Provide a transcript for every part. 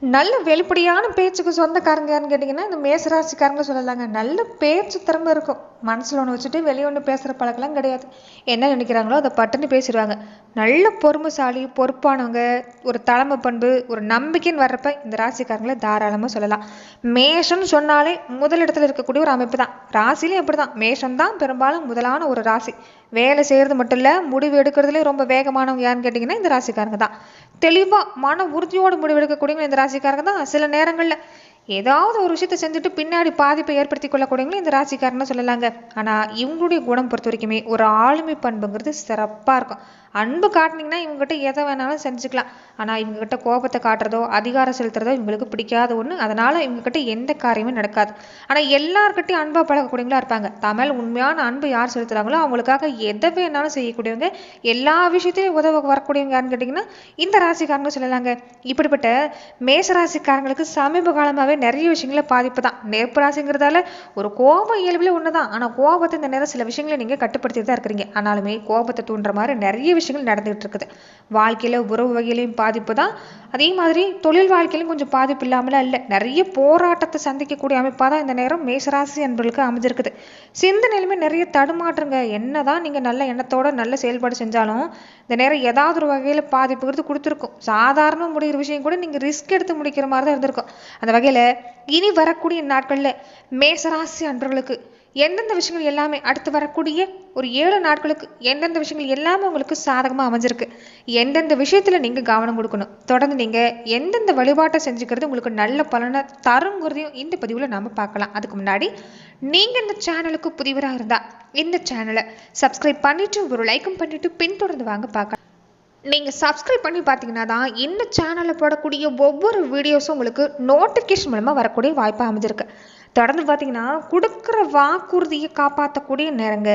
நல்ல வெளிப்படையான பேச்சுக்கு சொந்தக்காரங்க யாருன்னு கேட்டிங்கன்னா இந்த மேசராசிக்காரங்க சொல்லலாங்க. நல்ல பேச்சு திறமை இருக்கும். மனசில் ஒன்று வச்சுட்டு வெளியே ஒன்று பேசுகிற பழக்கெல்லாம் கிடையாது. என்ன நினைக்கிறாங்களோ அதை பட்டுன்னு பேசிடுவாங்க. நல்ல பொறுமைசாலி, பொறுப்பானவங்க, ஒரு தலைமை பண்பு, ஒரு நம்பிக்கைன்னு வர்றப்ப இந்த ராசிக்காரங்களை தாராளமாக சொல்லலாம். மேஷம்னு சொன்னாலே முதலிடத்தில் இருக்கக்கூடிய ஒரு அமைப்பு தான். ராசிலையும் அப்படி தான். மேஷம் தான் பெரும்பாலும் முதலான ஒரு ராசி. வேலை செய்கிறது மட்டும் இல்லை, முடிவு எடுக்கிறதுலே ரொம்ப வேகமானவங்க யாருன்னு கேட்டிங்கன்னா இந்த ராசிக்காரங்க தான். தெளிவாக மன உறுதியோடு முடிவு எடுக்கக்கூடியவங்க இந்த ராசிக்காரங்க தான். சில நேரங்களில் ஏதாவது ஒரு விஷயத்தை செஞ்சுட்டு பின்னாடி பாதிப்பை ஏற்படுத்தி கொள்ளக்கூடியவங்களும் இந்த ராசிக்காரன்னு சொல்லலாங்க. ஆனால் இவங்களுடைய குணம் பொறுத்த வரைக்குமே ஒரு ஆளுமை பண்புங்கிறது சிறப்பாக இருக்கும். அன்பு காட்டினீங்கன்னா இவங்ககிட்ட எதை வேணாலும் செஞ்சுக்கலாம். ஆனால் இவங்ககிட்ட கோபத்தை காட்டுறதோ அதிகாரம் செலுத்துறதோ இவங்களுக்கு பிடிக்காத ஒன்று. அதனால் இவங்ககிட்ட எந்த காரியமும் நடக்காது. ஆனால் எல்லார்கிட்டையும் அன்பாக பழகக்கூடியவங்களா இருப்பாங்க. தமிழ் உண்மையான அன்பு யார் செலுத்துகிறாங்களோ அவங்களுக்காக எதை வேணாலும் செய்யக்கூடியவங்க, எல்லா விஷயத்தையும் உதவ வரக்கூடியவங்க யாருன்னு கேட்டிங்கன்னா இந்த ராசிக்காரங்க சொல்லலாங்க. இப்படிப்பட்ட மேசராசிக்காரங்களுக்கு சமீப காலமாகவே நிறைய விஷயங்கள பாதிப்பு தான். நெருப்பு ராசிங்கிறதால ஒரு கோபம் இயல்பில் ஒன்று தான். ஆனால் கோபத்தை இந்த நேரம் சில விஷயங்களை நீங்கள் கட்டுப்படுத்திட்டு தான் இருக்கிறீங்க. ஆனாலுமே கோபத்தை தூண்டுற மாதிரி நிறைய விஷயங்கள் நடந்துகிட்டு இருக்குது. வாழ்க்கையில் உறவு வகையிலையும் பாதிப்பு தான். அதே மாதிரி தொழில் வாழ்க்கையிலும் கொஞ்சம் பாதிப்பு இல்லாமலாம் இல்லை. நிறைய போராட்டத்தை சந்திக்கக்கூடிய அமைப்பாக தான் இந்த நேரம் மேசராசி என்பவர்களுக்கு அமைஞ்சிருக்குது. சிந்தனையிலுமே நிறைய தடுமாற்றங்க. என்னதான் நீங்கள் நல்ல எண்ணத்தோட நல்ல செயல்பாடு செஞ்சாலும் இந்த நேரம் ஏதாவது ஒரு வகையில் பாதிப்புங்கிறது கொடுத்துருக்கும். சாதாரண முடிகிற விஷயம் கூட நீங்கள் ரிஸ்க் எடுத்து முடிக்கிற மாதிரி தான் இருந்திருக்கும். அந்த வகையில் இனி வரக்கூடிய நாட்களில் மேசராசி அன்பர்களுக்கு எந்தெந்த விஷயங்கள் எல்லாமே அடுத்து வரக்கூடிய ஒரு 7 நாட்களுக்கு எந்தெந்த விஷயங்கள் எல்லாமே உங்களுக்கு சாதகமாக அமைஞ்சிருக்கு, எந்தெந்த விஷயத்தில் நீங்கள் கவனம் கொடுக்கணும், தொடர்ந்து நீங்கள் எந்தெந்த வழிபாட்டை செஞ்சுக்கிறது உங்களுக்கு நல்ல பலனை தருங்கிறதையும் இந்த பதிவில் நாம் பார்க்கலாம். அதுக்கு முன்னாடி நீங்கள் இந்த சேனலுக்கு புதிவராக இருந்தால் இந்த சேனலை சப்ஸ்கிரைப் பண்ணிவிட்டு ஒரு லைக்கும் பண்ணிவிட்டு பின்தொடர்ந்து வாங்க பார்க்கலாம். நீங்கள் சப்ஸ்கிரைப் பண்ணி பார்த்தீங்கன்னா தான் இந்த சேனலில் போடக்கூடிய ஒவ்வொரு வீடியோஸும் உங்களுக்கு நோட்டிஃபிகேஷன் மூலமாக வரக்கூடிய வாய்ப்பாக அமைஞ்சிருக்கு. தொடர்ந்து பார்த்தீங்கன்னா கொடுக்குற வாக்குறுதியை காப்பாற்றக்கூடிய நேரங்க.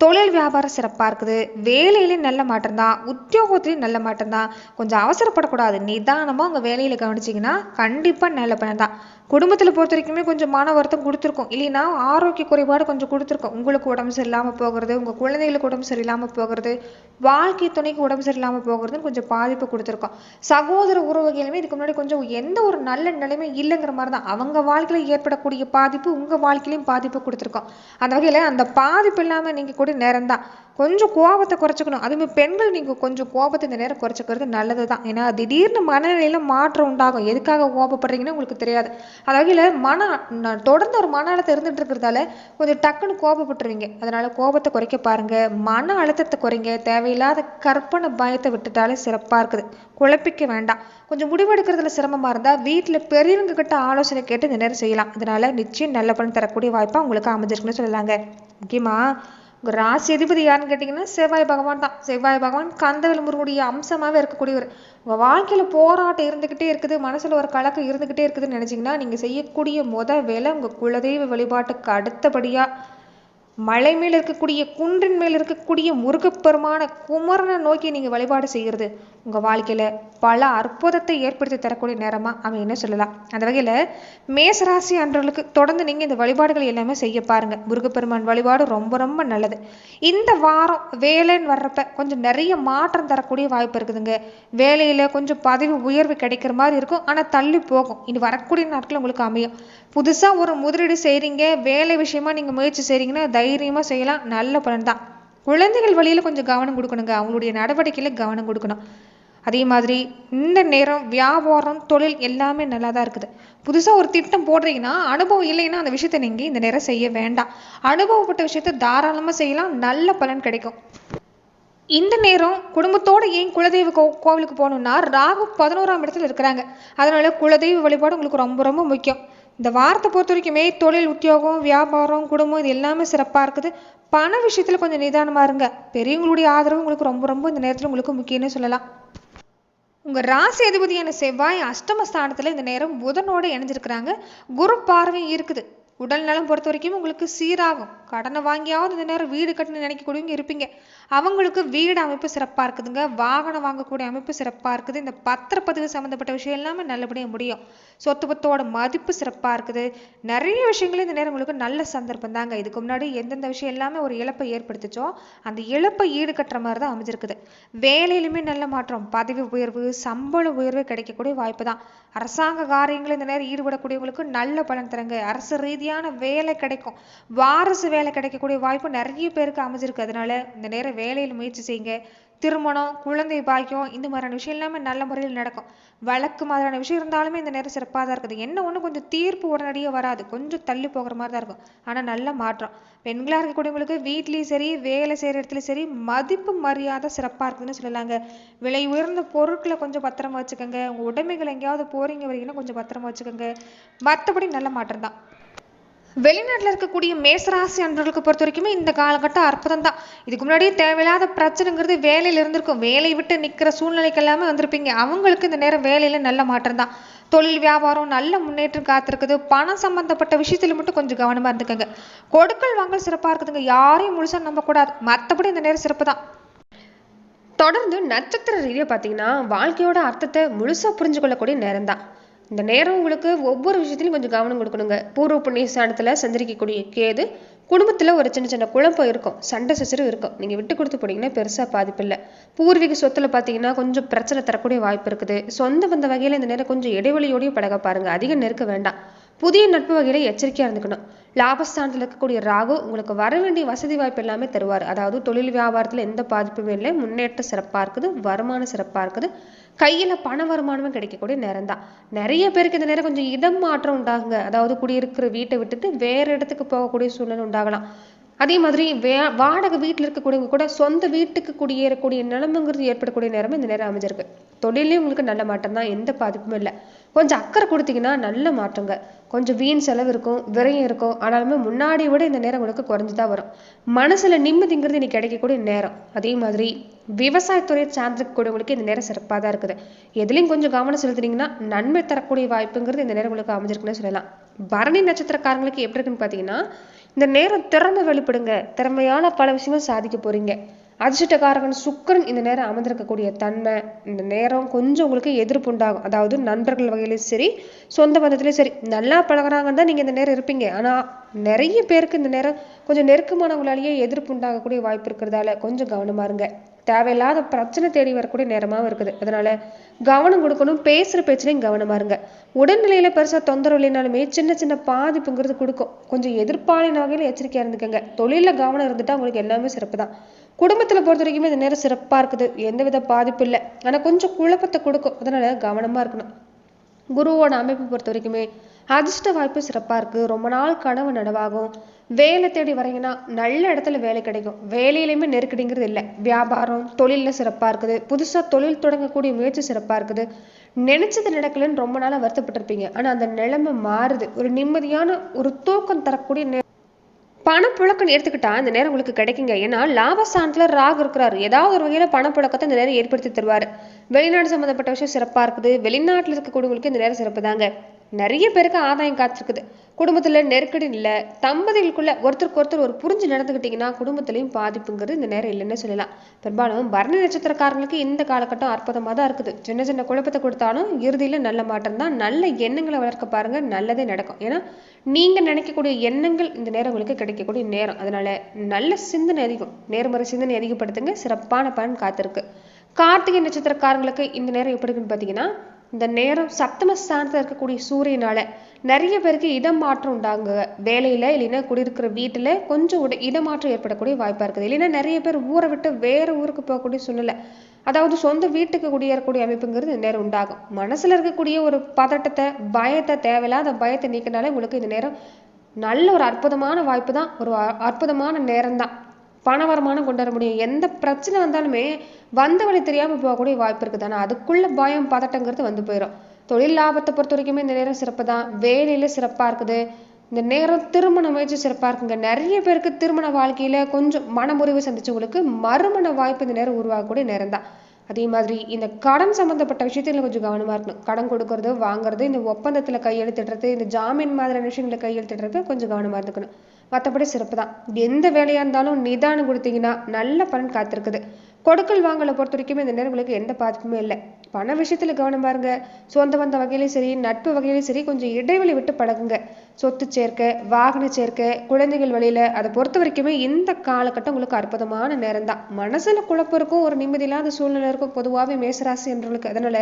தொழில் வியாபாரம் சிறப்பாக இருக்குது. வேலையிலையும் நல்ல மாற்றம் தான். உத்தியோகத்துலேயும் நல்ல மாற்றம் தான். கொஞ்சம் அவசரப்படக்கூடாது. நிதானமாக உங்கள் வேலையில் கவனிச்சிங்கன்னா கண்டிப்பாக நல்ல பலன் தான். குடும்பத்தில் பொறுத்த வரைக்குமே கொஞ்சம் மன வருத்தம் கொடுத்துருக்கோம். இல்லைன்னா ஆரோக்கிய குறைபாடு கொஞ்சம் கொடுத்துருக்கோம். உங்களுக்கு உடம்பு சரியில்லாமல் போகிறது, உங்கள் குழந்தைகளுக்கு உடம்பு சரியில்லாமல் போகிறது, வாழ்க்கை துணைக்கு உடம்பு சரியில்லாமல் போகிறதுன்னு கொஞ்சம் பாதிப்பு கொடுத்துருக்கோம். சகோதர உறவுகளுமே இதுக்கு முன்னாடி கொஞ்சம் எந்த ஒரு நல்ல நிலைமை இல்லைங்கிற மாதிரி தான். அவங்க வாழ்க்கையில் ஏற்படக்கூடிய பாதிப்பு உங்கள் வாழ்க்கையிலையும் பாதிப்பு கொடுத்துருக்கோம். அந்த வகையில் அந்த பாதிப்பு இல்லாமல் நீங்கள் கூட நேரம் தான். கொஞ்சம் கோபத்தை குறைச்சிக்கணும். அதுவுமே பெண்கள் நீங்கள் கொஞ்சம் கோபத்தை இந்த நேரம் குறைச்சிக்கிறது நல்லது தான். ஏன்னா திடீர்னு மனநிலையில் மாற்றம் உண்டாகும். எதுக்காக கோபப்படுறீங்கன்னு உங்களுக்கு தெரியாது. அந்த வகையில் தொடர்ந்து ஒரு மன அழுத்தம் இருந்துட்டு இருக்கிறதால கொஞ்சம் டக்குன்னு கோபப்பட்டுருவீங்க. அதனால கோபத்தை குறைக்க பாருங்க. மன அழுத்தத்தை குறைங்க. தேவையில்லாத கற்பனை பயத்தை விட்டுட்டாலே சிறப்பாக இருக்குது. குழப்பிக்க வேண்டாம். கொஞ்சம் முடிவெடுக்கிறதுல சிரமமாக இருந்தால் வீட்டில் பெரியவங்க கிட்ட ஆலோசனை கேட்டு இந்த நேரம் செய்யலாம். அதனால நிச்சயம் நல்ல பலன் தரக்கூடிய வாய்ப்பாக உங்களுக்கு அமைஞ்சிருக்குன்னு சொல்லலாங்க. முக்கியமாக உங்கள் ராசி அதிபதி யாருன்னு கேட்டிங்கன்னா செவ்வாய் பகவான் தான். செவ்வாய் பகவான் கந்தவேல் முருகனுடைய அம்சமாகவே இருக்கக்கூடியவர். உங்கள் வாழ்க்கையில் போராட்டம் இருந்துக்கிட்டே இருக்குது, மனசில் ஒரு கலக்கம் இருந்துக்கிட்டே இருக்குதுன்னு நினச்சிங்கன்னா நீங்கள் செய்யக்கூடிய வேலை உங்கள் குலதெய்வ வழிபாட்டுக்கு அடுத்தபடியாக மலை மேல் இருக்கக்கூடிய குன்றின் மேல் இருக்கக்கூடிய முருகப்பெருமான குமரனை நோக்கி நீங்கள் வழிபாடு செய்கிறது உங்கள் வாழ்க்கையில் பல அற்புதத்தை ஏற்படுத்தி தரக்கூடிய நேரமாக அமைன்னு சொல்லலாம். அந்த வகையில் மேசராசி அன்றவர்களுக்கு தொடர்ந்து நீங்கள் இந்த வழிபாடுகள் எல்லாமே செய்ய பாருங்கள். முருகப்பெருமான் வழிபாடு ரொம்ப ரொம்ப நல்லது. இந்த வாரம் வேலைன்னு வர்றப்ப கொஞ்சம் நிறைய மாற்றம் தரக்கூடிய வாய்ப்பு இருக்குதுங்க. வேலையில் கொஞ்சம் பதவி உயர்வு கிடைக்கிற மாதிரி இருக்கும். ஆனால் தள்ளி போகும். இனி வரக்கூடிய நாட்கள் உங்களுக்கு அமையும். புதுசாக ஒரு முதலீடு செய்கிறீங்க, வேலை விஷயமா நீங்கள் முயற்சி செய்கிறீங்கன்னா தைரியமாக செய்யலாம். நல்ல பலன் தான். குழந்தைகள் வழியில் கொஞ்சம் கவனம் கொடுக்கணுங்க. அவங்களுடைய நடவடிக்கையில் கவனம் கொடுக்கணும். அதே மாதிரி இந்த நேரம் வியாபாரம் தொழில் எல்லாமே நல்லா தான் இருக்குது. புதுசாக ஒரு திட்டம் போடுறீங்கன்னா அனுபவம் இல்லைன்னா அந்த விஷயத்தை நீங்கள் இந்த நேரம் செய்ய வேண்டாம். அனுபவப்பட்ட விஷயத்தை தாராளமாக செய்யலாம். நல்ல பலன் கிடைக்கும். இந்த நேரம் குடும்பத்தோடு ஏன் குலதெய்வ கோவிலுக்கு போகணுன்னா ராகு 11ஆம் இடத்துல இருக்கிறாங்க. அதனால குலதெய்வ வழிபாடு உங்களுக்கு ரொம்ப ரொம்ப முக்கியம். இந்த வாரத்தை பொறுத்த வரைக்குமே தொழில், உத்தியோகம், வியாபாரம், குடும்பம் இது எல்லாமே சிறப்பாக இருக்குது. பண விஷயத்தில் கொஞ்சம் நிதானமாக இருங்க. பெரியவங்களுடைய ஆதரவு உங்களுக்கு ரொம்ப ரொம்ப இந்த நேரத்தில் உங்களுக்கு முக்கியம்னு சொல்லலாம். உங்கள் ராசி அதிபதியான செவ்வாய் அஷ்டமஸ்தானத்தில் இந்த நேரம் புதனோடு இணைஞ்சிருக்கிறாங்க. குரு பார்வை இருக்குது. உடல் நலம் பொறுத்த வரைக்கும் உங்களுக்கு சீராகும். கடனை வாங்கியாவது இந்த நேரம் வீடு கட்டணும்னு நினைக்கக்கூடியவங்க இருப்பீங்க. அவங்களுக்கு வீடு அமைப்பு சிறப்பாக இருக்குதுங்க. வாகனம் வாங்கக்கூடிய அமைப்பு சிறப்பாக இருக்குது. இந்த பத்திரப்பதிவு சம்மந்தப்பட்ட விஷயம் எல்லாமே நல்லபடியாக முடியும். சொத்து பத்தோட மதிப்பு சிறப்பாக இருக்குது. நிறைய விஷயங்களும் இந்த நேரம் உங்களுக்கு நல்ல சந்தர்ப்பம் தாங்க. இதுக்கு முன்னாடி எந்தெந்த விஷயம் எல்லாமே ஒரு இழப்பை ஏற்படுத்துச்சோ அந்த இழப்பை ஈடுகட்டுற மாதிரி தான் அமைஞ்சிருக்குது. வேலையிலுமே நல்ல மாற்றம், பதவி உயர்வு, சம்பள உயர்வு கிடைக்கக்கூடிய வாய்ப்பு தான். அரசாங்க காரியங்கள் இந்த நேரம் ஈடுபடக்கூடியவங்களுக்கு நல்ல பலன் தரங்க. அரசு ரீதியான வேலை கிடைக்கும். வாரிசு வேலை கிடைக்கக்கூடிய வாய்ப்பு நிறைய பேருக்கு அமைஞ்சிருக்கு. அதனால இந்த நேரம் வேலையில் முயற்சி செய்யுங்க. திருமணம், குழந்தை பாக்கியம், இந்த மாதிரியான விஷயம் எல்லாமே நல்ல முறையில் நடக்கும். வழக்கு மாதிரியான விஷயம் இருந்தாலுமே இந்த நேரம் சிறப்பாக தான் இருக்குது. என்ன ஒன்று கொஞ்சம் தீர்ப்பு உடனடியாக வராது, கொஞ்சம் தள்ளி போகிற மாதிரி தான் இருக்கும். ஆனால் நல்ல மாற்றம். பெண்களாக இருக்கக்கூடியவங்களுக்கு வீட்லேயும் சரி, வேலை செய்கிற இடத்துலையும் சரி, மதிப்பு மரியாதை சிறப்பாக இருக்குதுன்னு சொல்லலாங்க. விலை உயர்ந்த பொருட்களை கொஞ்சம் பத்திரமா வச்சுக்கோங்க. உங்கள் உடைமைகள் எங்கேயாவது போறீங்க வரீங்கன்னா கொஞ்சம் பத்திரமா வச்சுக்கோங்க. மற்றபடி நல்ல மாற்றம் தான். வெளிநாட்டில் இருக்கக்கூடிய மேசராசி அன்பர்களுக்கு பொறுத்த வரைக்குமே இந்த காலகட்டம் அற்புதம் தான். இதுக்கு முன்னாடியே தேவையில்லாத பிரச்சனைங்கிறது வேலையில் இருந்திருக்கும். வேலையை விட்டு நிற்கிற சூழ்நிலைக்கு எல்லாமே வந்திருப்பீங்க. அவங்களுக்கு இந்த நேரம் வேலையில் நல்ல மாற்றம் தான். தொழில் வியாபாரம் நல்ல முன்னேற்றம் காத்திருக்குது. பணம் சம்பந்தப்பட்ட விஷயத்துல மட்டும் கொஞ்சம் கவனமாக இருந்துக்கோங்க. கொடுக்கல் வாங்கல் சிறப்பாக இருக்குதுங்க. யாரையும் முழுசாக நம்பக்கூடாது. மற்றபடி இந்த நேரம் சிறப்பு தான். தொடர்ந்து நட்சத்திர ரீதியாக பார்த்தீங்கன்னா வாழ்க்கையோட அர்த்தத்தை முழுசாக புரிஞ்சு கொள்ளக்கூடிய நேரம் தான். இந்த நேரம் உங்களுக்கு ஒவ்வொரு விஷயத்திலையும் கொஞ்சம் கவனம் கொடுக்கணுங்க. பூர்வ புண்ணிய ஸ்தானத்தில் சந்திரிக்கக்கூடிய கேது குடும்பத்தில் ஒரு சின்ன சின்ன குழப்பம் இருக்கும், சண்டை சச்சரவு இருக்கும். நீங்கள் விட்டு கொடுத்து போனீங்கன்னா பெருசாக பாதிப்பு இல்லை. பூர்வீக சொத்துல பார்த்தீங்கன்னா கொஞ்சம் பிரச்சனை தரக்கூடிய வாய்ப்பு இருக்குது. சொந்த வந்த வகையில் இந்த நேரம் கொஞ்சம் இடைவெளியோடையும் பழக பாருங்க. அதிகம் நெருக்க வேண்டாம். புதிய நட்பு வகையில எச்சரிக்கையாக இருந்துக்கணும். லாபஸ்தானத்தில் இருக்கக்கூடிய ராகு உங்களுக்கு வர வேண்டிய வசதி வாய்ப்பு எல்லாமே தருவார். அதாவது தொழில் வியாபாரத்தில் எந்த பாதிப்புமே இல்லை. முன்னேற்றம் சிறப்பாக இருக்குது. வருமானம் சிறப்பாக இருக்குது. கையில் பண வருமானமும் கிடைக்கக்கூடிய நேரம் தான். நிறைய பேருக்கு இந்த நேரம் கொஞ்சம் இடம் மாற்றம் உண்டாகுங்க. அதாவது குடியிருக்கிற வீட்டை விட்டுட்டு வேற இடத்துக்கு போகக்கூடிய சூழ்நிலை உண்டாகலாம். அதே மாதிரி வாடகை வீட்டில் இருக்கக்கூடியவங்க கூட சொந்த வீட்டுக்கு குடியேறக்கூடிய நிலைமைங்கிறது ஏற்படக்கூடிய நேரமும் இந்த நேரம் அமைஞ்சிருக்கு. தொழிலே உங்களுக்கு நல்ல மாற்றம் தான். எந்த பாதிப்பும் இல்லை. கொஞ்சம் அக்கறை கொடுத்தீங்கன்னா நல்ல மாற்றங்க. கொஞ்சம் வீண் செலவு இருக்கும், விரயம் இருக்கும். ஆனாலுமே முன்னாடி விட இந்த நேரம் உங்களுக்கு குறைஞ்சுதான் வரும். மனசுல நிம்மதிங்கிறது இன்னைக்கு கிடைக்கக்கூடிய நேரம். அதே மாதிரி விவசாயத்துறையை சார்ந்திருக்கக்கூடியவங்களுக்கு இந்த நேரம் சிறப்பாக தான் இருக்குது. எதுலையும் கொஞ்சம் கவனம் செலுத்துனீங்கன்னா நன்மை தரக்கூடிய வாய்ப்புங்கிறது இந்த நேரம் உங்களுக்கு அமைஞ்சிருக்குன்னு சொல்லலாம். பரணி நட்சத்திரக்காரங்களுக்கு எப்படி இருக்குன்னு பார்த்தீங்கன்னா இந்த நேரம் திறமை வெளிப்படுங்க. திறமையான பல விஷயங்கள் சாதிக்க போறீங்க. அதிர்ஷ்டக்காரகன் சுக்கிரன் இந்த நேரம் அமர்ந்திருக்கக்கூடிய தன்மை இந்த நேரம் கொஞ்சம் உங்களுக்கு எதிர்ப்பு உண்டாகும். அதாவது நண்பர்கள் வகையிலும் சரி, சொந்த பந்தத்திலையும் சரி, நல்லா பழகுறாங்கன்னு தான் நீங்க இந்த நேரம் இருப்பீங்க. ஆனா நிறைய பேருக்கு இந்த நேரம் கொஞ்சம் நெருக்கமானவங்களாலேயே எதிர்ப்பு உண்டாகக்கூடிய வாய்ப்பு இருக்கிறதால கொஞ்சம் கவனமா இருங்க. தேவையில்லாத பிரச்சனை தேடி வரக்கூடிய நேரமாவும் இருக்குது. அதனால கவனம் கொடுக்கணும். பேசுற பேச்சுலையும் கவனமா இருங்க. உடல்நிலையில பெருசா தொந்தரவு இல்லைனாலுமே சின்ன சின்ன பாதிப்புங்கிறது கொடுக்கும். கொஞ்சம் எதிர்ப்பாளின வகையில எச்சரிக்கையா இருந்துக்கங்க. தொழில கவனம் இருந்துட்டா உங்களுக்கு எல்லாமே சிறப்பு தான். குடும்பத்துல பொறுத்த வரைக்குமே இந்த நேரம் சிறப்பா இருக்குது. எந்தவித பாதிப்பு இல்லை. ஆனா கொஞ்சம் குழப்பத்தை கொடுக்கும். அதனால கவனமா இருக்கணும். குருவோட அமைப்பு பொறுத்த வரைக்குமே அதிர்ஷ்ட வாய்ப்பு சிறப்பா இருக்கு. ரொம்ப நாள் கனவு நனவாகும். வேலை தேடி வரீங்கன்னா நல்ல இடத்துல வேலை கிடைக்கும். வேலையிலுமே நெருக்கடிங்கிறது இல்லை. வியாபாரம் தொழில சிறப்பா இருக்குது. புதுசா தொழில் தொடங்கக்கூடிய முயற்சி சிறப்பா இருக்குது. நினைச்சது நடக்கலன்னு ரொம்ப நாளா வருத்தப்பட்டிருப்பீங்க. ஆனா அந்த நிலைமை மாறுது. ஒரு நிம்மதியான ஒரு தூக்கம் தரக்கூடிய பணப்புழக்கம் எடுத்துக்கிட்டா இந்த நேரம் உங்களுக்கு கிடைக்குங்க. ஏன்னா லாபஸ்தானத்துல ராகு இருக்கிறாரு. ஏதாவது ஒரு வகையில பணப்புழக்கத்தை இந்த நேரம் ஏற்படுத்தி தருவாரு. வெளிநாடு சம்மந்தப்பட்ட விஷயம் சிறப்பா இருக்குது. வெளிநாட்டுல இருக்கக்கூடியவங்களுக்கு இந்த நேரம் சிறப்பு தாங்க. நிறைய பேருக்கு ஆதாயம் காத்திருக்குது. குடும்பத்துல நெருக்கடி இல்லை. தம்பதிகளுக்குள்ள ஒருத்தருக்கு ஒருத்தர் ஒரு புரிஞ்சு நடந்துக்கிட்டீங்கன்னா குடும்பத்திலையும் பாதிப்புங்கிறது இந்த நேரம் இல்லைன்னு சொல்லலாம். பெரும்பாலும் பரணி நட்சத்திரக்காரங்களுக்கு இந்த காலகட்டம் அற்புதமா தான் இருக்குது. சின்ன சின்ன குழப்பத்தை கொடுத்தாலும் இறுதியில நல்ல மாற்றம் தான். நல்ல எண்ணங்களை வளர்க்க பாருங்க. நல்லதே நடக்கும். ஏன்னா நீங்க நினைக்கக்கூடிய எண்ணங்கள் இந்த நேரம் உங்களுக்கு கிடைக்கக்கூடிய நேரம். அதனால நல்ல சிந்தனை அதிகம். நேர்மறை சிந்தனை அதிகப்படுத்துங்க. சிறப்பான பலன் காத்திருக்கு. கார்த்திகை நட்சத்திரக்காரங்களுக்கு இந்த நேரம் எப்படி இருக்குன்னு பாத்தீங்கன்னா இந்த நேரம் சப்தமஸ்தானத்துல இருக்கக்கூடிய சூரியனால நிறைய பேருக்கு இடமாற்றம் உண்டாங்க. வேலையில இல்லைன்னா குடியிருக்கிற வீட்டுல கொஞ்சம் இடமாற்றம் ஏற்படக்கூடிய வாய்ப்பா இருக்குது. இல்லைன்னா நிறைய பேர் ஊரை விட்டு வேற ஊருக்கு போகக்கூடிய சூழ்நிலை, அதாவது சொந்த வீட்டுக்கு குடியேறக்கூடிய அமைப்புங்கிறது இந்த நேரம் உண்டாகும். மனசுல இருக்கக்கூடிய ஒரு பதட்டத்தை, பயத்தை, தேவையில்லாத பயத்தை நீக்கினாலே உங்களுக்கு இந்த நேரம் நல்ல ஒரு அற்புதமான வாய்ப்பு தான். ஒரு அற்புதமான நேரம் தான். பண வருமானம் கொண்டு வர முடியும். எந்த பிரச்சனை வந்தாலுமே வந்த வழி தெரியாம போகக்கூடிய வாய்ப்பு இருக்குது. ஆனா அதுக்குள்ள பயம் பதட்டங்கிறது வந்து போயிடும். தொழில் லாபத்தை பொறுத்த வரைக்குமே இந்த நேரம் சிறப்பு தான். வேலையில சிறப்பா இருக்குது. இந்த நேரம் திருமண முயற்சி சிறப்பா இருக்குங்க. நிறைய பேருக்கு திருமண வாழ்க்கையில கொஞ்சம் மனமுறிவு சந்திச்சவங்களுக்கு மறுமண வாய்ப்பு இந்த நேரம் உருவாகக்கூடிய நேரம் தான். அதே மாதிரி இந்த கடன் சம்பந்தப்பட்ட விஷயத்துல கொஞ்சம் கவனமா இருக்கணும். கடன் கொடுக்கறது, வாங்குறது, இந்த ஒப்பந்தத்துல கையெழுத்திடுறது, இந்த ஜாமீன் மாதிரியான விஷயங்களை கையெழுத்திடுறது கொஞ்சம் கவனமா இருந்துக்கணும். மற்றபடி சிறப்பு தான். எந்த வேலையா இருந்தாலும் நிதானம் கொடுத்தீங்கன்னா நல்ல பலன் காத்திருக்குது. கொடுக்கல் வாங்கலை பொறுத்த வரைக்கும் இந்த நேரம் உங்களுக்கு எந்த பாதிப்புமே இல்லை. பண விஷயத்துல கவனமா இருங்க. சொந்த வந்த வகையிலும் சரி, நட்பு வகையிலும் சரி, கொஞ்சம் இடைவெளி விட்டு பழகுங்க. சொத்து சேர்க்கை, வாகன சேர்க்கை, குழந்தைகள் வழியில அதை பொறுத்த வரைக்குமே இந்த காலகட்டம் உங்களுக்கு அற்புதமான நேரம் தான். மனசுல குழப்பம் இருக்கும், ஒரு நிம்மதி இல்லாத சூழ்நிலை இருக்கும் பொதுவாகவே மேசராசி என்றவங்களுக்கு. அதனால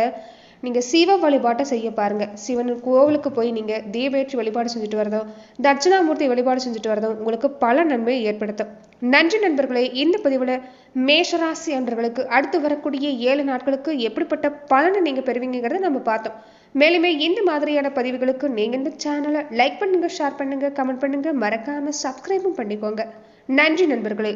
நீங்க சிவ வழிபாட்டை செய்ய பாருங்க. சிவன் கோவிலுக்கு போய் நீங்க தீபேற்றி வழிபாடு செஞ்சுட்டு வரதும், தட்சிணாமூர்த்தி வழிபாடு செஞ்சுட்டு வரதும் உங்களுக்கு பல நன்மையை ஏற்படுத்தும். நன்றி நண்பர்களே. இந்த பதிவுல மேஷராசி அன்றர்களுக்கு அடுத்து வரக்கூடிய 7 நாட்களுக்கு எப்படிப்பட்ட பலனை நீங்க பெறுவீங்கிறத நம்ம பார்த்தோம். மேலுமே இந்த மாதிரியான பதிவுகளுக்கு நீங்க இந்த சேனலை லைக் பண்ணுங்க, ஷேர் பண்ணுங்க, கமெண்ட் பண்ணுங்க, மறக்காம சப்ஸ்கிரைபும் பண்ணிக்கோங்க. நன்றி நண்பர்களே.